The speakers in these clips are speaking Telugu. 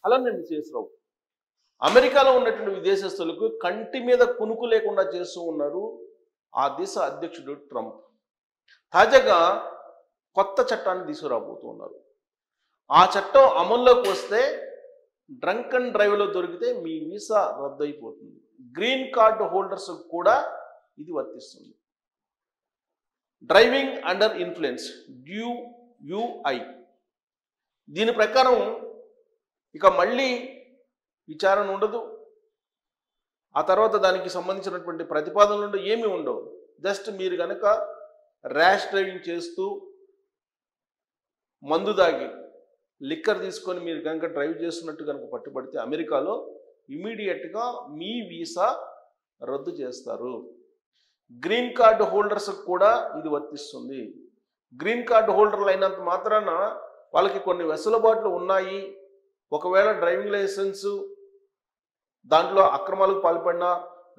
అలా నేను చేసిరావు. అమెరికాలో ఉన్నటువంటి విదేశస్తులకు కంటి మీద కునుకు లేకుండా చేస్తూ ఉన్నారు ఆ దేశ అధ్యక్షుడు ట్రంప్. తాజాగా కొత్త చట్టాన్ని తీసుకురాబోతూ ఉన్నారు. ఆ చట్టం అమల్లోకి వస్తే డ్రంక్ అండ్ డ్రైవ్లో దొరికితే మీ వీసా రద్దయిపోతుంది. గ్రీన్ కార్డు హోల్డర్స్ కూడా ఇది వర్తిస్తుంది. Driving under influence DUI. దీని ప్రకారం ఇక మళ్ళీ విచారణ ఉండదు. ఆ తర్వాత దానికి సంబంధించినటువంటి ప్రతిపాదనలు ఏమీ ఉండవు. జస్ట్ మీరు కనుక ర్యాష్ డ్రైవింగ్ చేస్తూ మందు దాగి లిక్కర్ తీసుకొని మీరు కనుక డ్రైవ్ చేస్తున్నట్టు కనుక పట్టుబడితే అమెరికాలో ఇమీడియట్గా మీ వీసా రద్దు చేస్తారు. గ్రీన్ కార్డు హోల్డర్స్ కూడా ఇది వర్తిస్తుంది. గ్రీన్ కార్డు హోల్డర్లు అయినంత మాత్రాన వాళ్ళకి కొన్ని వెసులుబాట్లు ఉన్నాయి. ఒకవేళ డ్రైవింగ్ లైసెన్సు దాంట్లో అక్రమాలకు పాల్పడినా,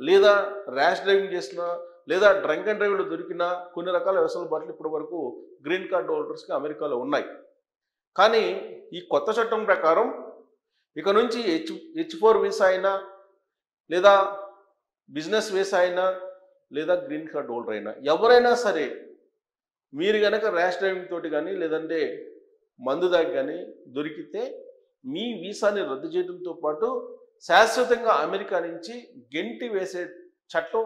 లేదా ర్యాష్ డ్రైవింగ్ చేసినా, లేదా డ్రంక్ అండ్ డ్రైవ్లో దొరికినా కొన్ని రకాల వెసులుబాట్లు ఇప్పటి వరకు గ్రీన్ కార్డు హోల్డర్స్కి అమెరికాలో ఉన్నాయి. కానీ ఈ కొత్త చట్టం ప్రకారం ఇక నుంచి H4 వీసా అయినా, లేదా బిజినెస్ వీసా అయినా, లేదా గ్రీన్ కార్డు హోల్డర్ అయినా ఎవరైనా సరే మీరు కనుక ర్యాష్ డ్రైవింగ్ తోటి కానీ లేదంటే మందు దాకా కానీ దొరికితే మీ వీసాని రద్దు చేయడంతో పాటు శాశ్వతంగా అమెరికా నుంచి గెంటి వేసే చట్టం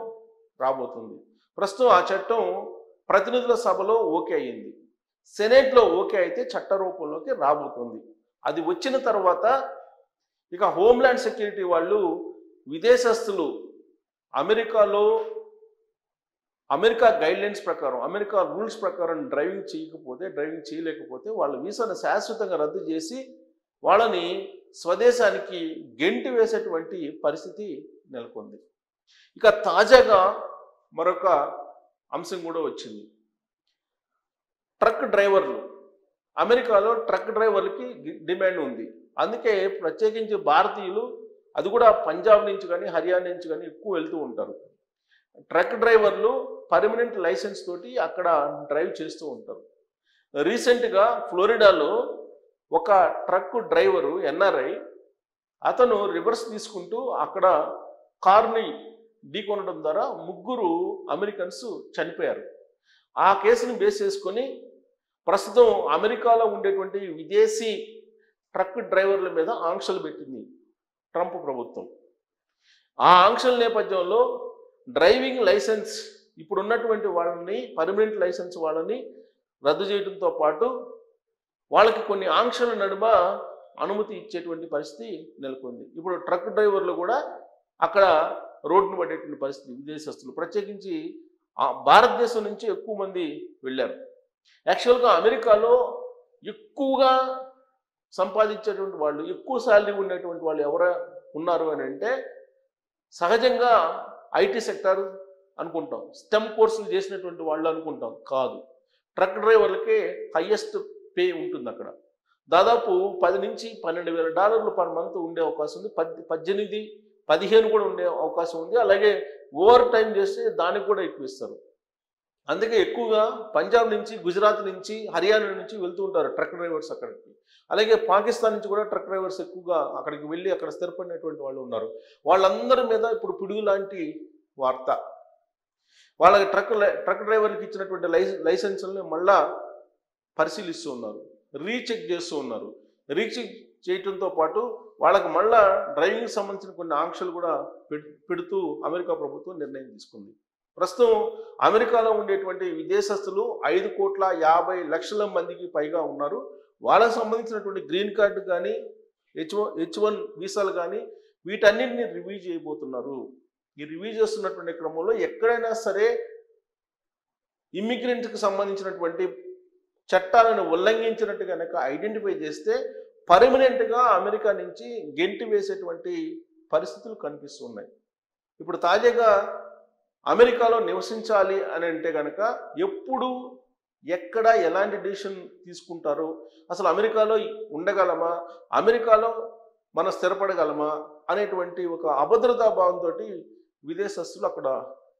రాబోతుంది. ప్రస్తుతం ఆ చట్టం ప్రతినిధుల సభలో ఓకే అయ్యింది. సెనేట్లో ఓకే అయితే చట్ట రూపంలోకి రాబోతుంది. అది వచ్చిన తర్వాత ఇక హోమ్ల్యాండ్ సెక్యూరిటీ వాళ్ళు విదేశస్తులు అమెరికా గైడ్లైన్స్ ప్రకారం, అమెరికా రూల్స్ ప్రకారం డ్రైవింగ్ చేయలేకపోతే వాళ్ళ వీసాను శాశ్వతంగా రద్దు చేసి వాళ్ళని స్వదేశానికి గెంటి వేసేటువంటి పరిస్థితి నెలకొంది. ఇక తాజాగా మరొక అంశం కూడా వచ్చింది. ట్రక్ డ్రైవర్లు, అమెరికాలో ట్రక్ డ్రైవర్లకి డిమాండ్ ఉంది. అందుకే ప్రత్యేకించి భారతీయులు, అది కూడా పంజాబ్ నుంచి కానీ హర్యానా నుంచి కానీ ఎక్కువ వెళ్తూ ఉంటారు. ట్రక్ డ్రైవర్లు పర్మనెంట్ లైసెన్స్ తోటి అక్కడ డ్రైవ్ చేస్తూ ఉంటారు. రీసెంట్గా ఫ్లోరిడాలో ఒక ట్రక్ డ్రైవరు NRI అతను రివర్స్ తీసుకుంటూ అక్కడ కార్ని ఢీకొనడం ద్వారా 3 అమెరికన్స్ చనిపోయారు. ఆ కేసును బేస్ చేసుకొని ప్రస్తుతం అమెరికాలో ఉండేటువంటి విదేశీ ట్రక్ డ్రైవర్ల మీద ఆంక్షలు పెట్టింది ట్రంప్ ప్రభుత్వం. ఆ ఆంక్షల నేపథ్యంలో డ్రైవింగ్ లైసెన్స్ ఇప్పుడు ఉన్నటువంటి వాళ్ళని, పర్మనెంట్ లైసెన్స్ వాళ్ళని రద్దు చేయడంతో పాటు వాళ్ళకి కొన్ని ఆంక్షల నడుమ అనుమతి ఇచ్చేటువంటి పరిస్థితి నెలకొంది. ఇప్పుడు ట్రక్ డ్రైవర్లు కూడా అక్కడ రోడ్డును పడేటువంటి పరిస్థితి. విదేశస్తులు ప్రత్యేకించి భారతదేశం నుంచి ఎక్కువ మంది వెళ్ళారు. యాక్చువల్గా అమెరికాలో ఎక్కువగా సంపాదించేటువంటి వాళ్ళు, ఎక్కువ శాలరీ ఉండేటువంటి వాళ్ళు ఎవరు ఉన్నారు అని అంటే సహజంగా IT సెక్టార్ అనుకుంటాం, స్టెమ్ కోర్సులు చేసినటువంటి వాళ్ళు అనుకుంటాం. కాదు, ట్రక్ డ్రైవర్లకే హయ్యెస్ట్ పే ఉంటుంది. అక్కడ దాదాపు $10,000 నుంచి $12,000 పర్ మంత్ ఉండే అవకాశం ఉంది. 18, 15 కూడా ఉండే అవకాశం ఉంది. అలాగే ఓవర్ టైం చేస్తే దానికి కూడా ఎక్కువ ఇస్తారు. అందుకే ఎక్కువగా పంజాబ్ నుంచి, గుజరాత్ నుంచి, హర్యానా నుంచి వెళ్తూ ఉంటారు ట్రక్ డ్రైవర్స్ అక్కడికి. అలాగే పాకిస్తాన్ నుంచి కూడా ట్రక్ డ్రైవర్స్ ఎక్కువగా అక్కడికి వెళ్ళి అక్కడ స్థిరపడినటువంటి వాళ్ళు ఉన్నారు. వాళ్ళందరి మీద ఇప్పుడు పిడుగు లాంటి వార్త. వాళ్ళకి ట్రక్ డ్రైవర్కి ఇచ్చినటువంటి లైసెన్సులను మళ్ళా పరిశీలిస్తూ ఉన్నారు, రీచెక్ చేస్తూ ఉన్నారు. రీచెక్ చేయడంతో పాటు వాళ్ళకి మళ్ళా డ్రైవింగ్ సంబంధించిన కొన్ని ఆంక్షలు కూడా పెడుతూ అమెరికా ప్రభుత్వం నిర్ణయం తీసుకుంది. ప్రస్తుతం అమెరికాలో ఉండేటువంటి విదేశస్తులు 5,50,00,000 మందికి పైగా ఉన్నారు. వాళ్ళకు సంబంధించినటువంటి గ్రీన్ కార్డు కానీ, H1 వీసాలు కానీ వీటన్నిటిని రివ్యూ చేయబోతున్నారు. ఈ రివ్యూ చేస్తున్నటువంటి క్రమంలో ఎక్కడైనా సరే ఇమ్మిగ్రెంట్కి సంబంధించినటువంటి చట్టాలను ఉల్లంఘించినట్టు కనుక ఐడెంటిఫై చేస్తే పర్మనెంట్గా అమెరికా నుంచి గెంటి వేసేటువంటి పరిస్థితులు కనిపిస్తున్నాయి. ఇప్పుడు తాజాగా అమెరికాలో నివసించాలి అని అంటే కనుక ఎప్పుడు, ఎక్కడ, ఎలాంటి డిసిషన్ తీసుకుంటారో, అసలు అమెరికాలో ఉండగలమా, అమెరికాలో మనం స్థిరపడగలమా అనేటువంటి ఒక అభద్రతా భావంతో విదేశస్తులు అక్కడ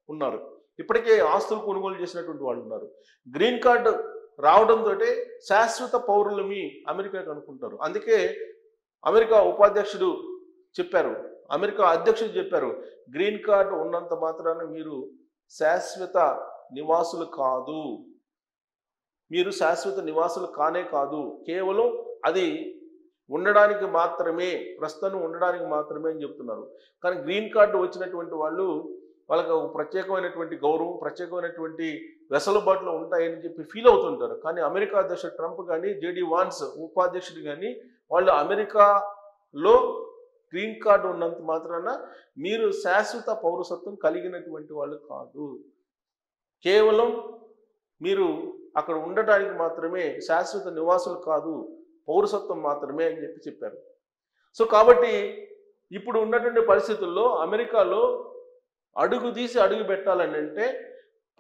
ఉన్నారు. ఇప్పటికే ఆస్తులు కొనుగోలు చేసినటువంటి వాళ్ళు ఉన్నారు. గ్రీన్ కార్డు రావడంతో శాశ్వత పౌరులమి అమెరికాకి అనుకుంటారు. అందుకే అమెరికా ఉపాధ్యక్షుడు చెప్పారు, అమెరికా అధ్యక్షుడు చెప్పారు, గ్రీన్ కార్డు ఉన్నంత మాత్రాన మీరు శాశ్వత నివాసులు కాదు, మీరు శాశ్వత నివాసులు కానే కాదు, కేవలం అది ఉండడానికి మాత్రమే, ప్రస్తుతం ఉండడానికి మాత్రమే అని చెప్తున్నారు. కానీ గ్రీన్ కార్డు వచ్చినటువంటి వాళ్ళు వాళ్ళకి ఒక ప్రత్యేకమైనటువంటి గౌరవం, ప్రత్యేకమైనటువంటి వెసులుబాట్లు ఉంటాయని చెప్పి ఫీల్ అవుతుంటారు. కానీ అమెరికా అధ్యక్షుడు ట్రంప్ కానీ, జేడీ వాన్స్ ఉపాధ్యక్షుడు కానీ వాళ్ళు అమెరికాలో గ్రీన్ కార్డు ఉన్నంత మాత్రాన మీరు శాశ్వత పౌరసత్వం కలిగినటువంటి వాళ్ళు కాదు, కేవలం మీరు అక్కడ ఉండటానికి మాత్రమే, శాశ్వత నివాసులు కాదు, పౌరసత్వం మాత్రమే అని చెప్పారు. సో కాబట్టి ఇప్పుడు ఉన్నటువంటి పరిస్థితుల్లో అమెరికాలో అడుగు తీసి అడుగు పెట్టాలని అంటే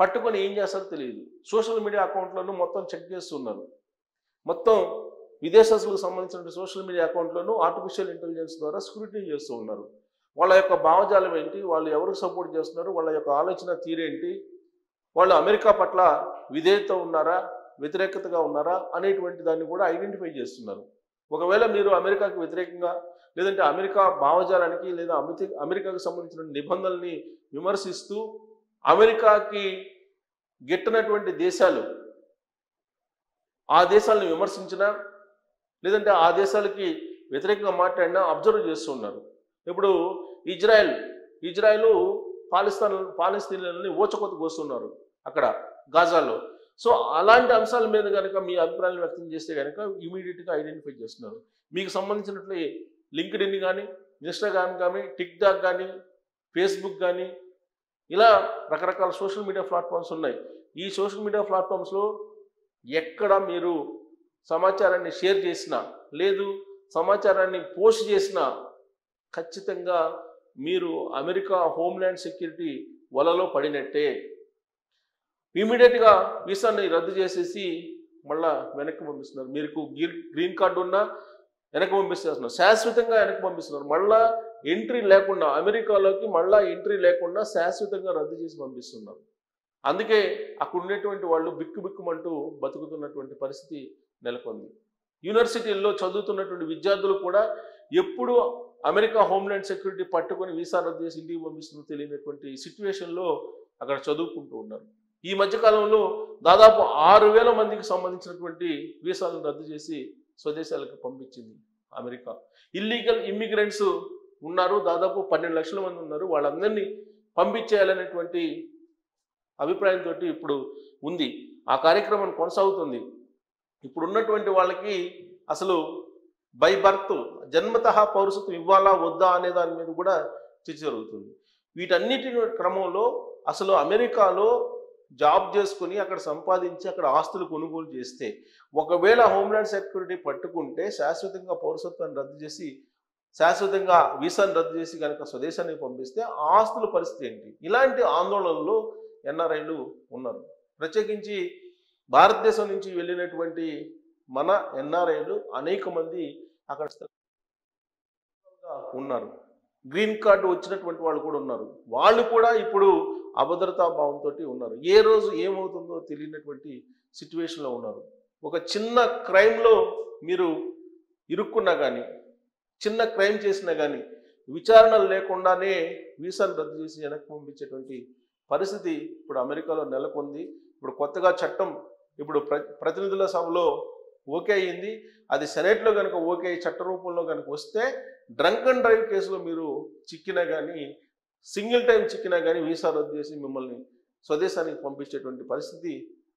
పట్టుకొని ఏం చేస్తారో తెలియదు. సోషల్ మీడియా అకౌంట్లను మొత్తం చెక్ చేస్తున్నారు. మొత్తం విదేశాలకు సంబంధించిన సోషల్ మీడియా అకౌంట్లను ఆర్టిఫిషియల్ ఇంటెలిజెన్స్ ద్వారా స్క్రూటినీ చేస్తూ ఉన్నారు. వాళ్ళ యొక్క భావజాలం ఏంటి, వాళ్ళు ఎవరికి సపోర్ట్ చేస్తున్నారు, వాళ్ళ యొక్క ఆలోచన తీరేంటి, వాళ్ళు అమెరికా పట్ల విధేయత ఉన్నారా, వ్యతిరేకతగా ఉన్నారా అనేటువంటి దాన్ని కూడా ఐడెంటిఫై చేస్తున్నారు. ఒకవేళ మీరు అమెరికాకి వ్యతిరేకంగా లేదంటే అమెరికా భావజాలానికి లేదా అమెరికాకు సంబంధించిన నిబంధనల్ని విమర్శిస్తూ అమెరికాకి గిట్టనటువంటి దేశాలు ఆ దేశాలను విమర్శించినా లేదంటే ఆ దేశాలకి వ్యతిరేకంగా మాట్లాడినా అబ్జర్వ్ చేస్తూ ఉన్నారు. ఇప్పుడు ఇజ్రాయెల్ పాలస్తీనాలని ఊచకొత్త కోస్తున్నారు అక్కడ గాజాలో. సో అలాంటి అంశాల మీద కనుక మీ అభిప్రాయాలు వ్యక్తం చేస్తే కనుక ఇమీడియట్గా ఐడెంటిఫై చేస్తున్నారు. మీకు సంబంధించినట్లు లింక్డ్ఇన్ కానీ, ఇన్స్టాగ్రామ్ కానీ, టిక్టాక్ కానీ, ఫేస్బుక్ కానీ ఇలా రకరకాల సోషల్ మీడియా ప్లాట్ఫామ్స్ ఉన్నాయి. ఈ సోషల్ మీడియా ప్లాట్ఫామ్స్లో ఎక్కడ మీరు సమాచారాన్ని షేర్ చేసినా లేదు సమాచారాన్ని పోస్ట్ చేసినా ఖచ్చితంగా మీరు అమెరికా హోమ్ల్యాండ్ సెక్యూరిటీ వలలో పడినట్టే. ఇమీడియట్గా వీసాని రద్దు చేసేసి మళ్ళా వెనక్కి పంపిస్తున్నారు. మీకు గ్రీన్ కార్డు ఉన్నా వెనక్కి పంపిస్తున్నారు, శాశ్వతంగా వెనక్కి పంపిస్తున్నారు. మళ్ళా ఎంట్రీ లేకుండా అమెరికాలోకి మళ్ళా ఎంట్రీ లేకుండా శాశ్వతంగా రద్దు చేసి పంపిస్తున్నారు. అందుకే అక్కడ ఉండేటువంటి వాళ్ళు బిక్కుబిక్కుమంటూ బతుకుతున్నటువంటి పరిస్థితి నెలకొంది. యూనివర్సిటీల్లో చదువుతున్నటువంటి విద్యార్థులు కూడా ఎప్పుడు అమెరికా హోమ్ల్యాండ్ సెక్యూరిటీ పట్టుకొని వీసా రద్దు చేసి ఇంటికి పంపిస్తుందో తెలియనటువంటి సిచ్యువేషన్లో అక్కడ చదువుకుంటూ ఉన్నారు. ఈ మధ్యకాలంలో దాదాపు 6,000 మందికి సంబంధించినటువంటి వీసాలను రద్దు చేసి స్వదేశాలకు పంపించింది అమెరికా. ఇల్లీగల్ ఇమ్మిగ్రెంట్స్ ఉన్నారు, దాదాపు 12 లక్షల మంది ఉన్నారు. వాళ్ళందరినీ పంపించేయాలనేటువంటి అభిప్రాయంతో ఇప్పుడు ఉంది. ఆ కార్యక్రమం కొనసాగుతుంది. ఇప్పుడు ఉన్నటువంటి వాళ్ళకి అసలు బై బర్త్ జన్మతః పౌరసత్వం ఇవ్వాలా వద్దా అనే దాని మీద కూడా చర్చ జరుగుతుంది. వీటన్నిటి క్రమంలో అసలు అమెరికాలో జాబ్ చేసుకుని అక్కడ సంపాదించి అక్కడ ఆస్తులు కొనుగోలు చేస్తే ఒకవేళ హోమ్ల్యాండ్ సెక్యూరిటీ పట్టుకుంటే శాశ్వతంగా పౌరసత్వాన్ని రద్దు చేసి శాశ్వతంగా వీసాను రద్దు చేసి కనుక స్వదేశానికి పంపిస్తే ఆస్తుల పరిస్థితి ఏంటి? ఇలాంటి ఆందోళనలు ఎన్ఆర్ఐలు ఉన్నారు. ప్రత్యేకించి భారతదేశం నుంచి వెళ్ళినటువంటి మన ఎన్ఆర్ఐలు అనేక మంది అక్కడ ఉన్నారు. గ్రీన్ కార్డు వచ్చినటువంటి వాళ్ళు కూడా ఉన్నారు. వాళ్ళు కూడా ఇప్పుడు అభద్రతా భావంతో ఉన్నారు. ఏ రోజు ఏమవుతుందో తెలియనటువంటి సిచ్యువేషన్లో ఉన్నారు. ఒక చిన్న క్రైమ్లో మీరు ఇరుక్కున్నా కానీ, చిన్న క్రైమ్ చేసినా కానీ విచారణలు లేకుండానే వీసాను రద్దు చేసి వెనక్కి పంపించేటువంటి పరిస్థితి ఇప్పుడు అమెరికాలో నెలకొంది. ఇప్పుడు కొత్తగా చట్టం ఇప్పుడు ప్రతినిధుల సభలో ఓకే అయ్యింది. అది సెనేట్లో కనుక ఓకే చట్ట రూపంలో కనుక వస్తే డ్రంక్ అండ్ డ్రైవ్ కేసులో మీరు చిక్కినా కానీ, సింగిల్ టైం చిక్కినా కానీ వీసా రద్దు చేసి మిమ్మల్ని స్వదేశానికి పంపించేటువంటి పరిస్థితి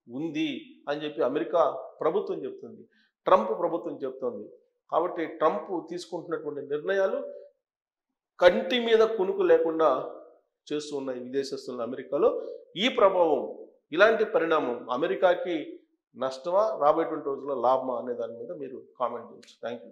ఉంది అని చెప్పి అమెరికా ప్రభుత్వం చెప్తుంది, ట్రంప్ ప్రభుత్వం చెప్తుంది. కాబట్టి ట్రంప్ తీసుకుంటున్నటువంటి నిర్ణయాలు కంటి మీద కునుకు లేకుండా చేస్తూ ఉన్నాయి విదేశస్తులను అమెరికాలో. ఈ ప్రభావం, ఇలాంటి పరిణామం అమెరికాకి నష్టమా రాబోయేటువంటి రోజుల్లో లాభమా అనే దాని మీద మీరు కామెంట్ చేయొచ్చు. Thank you.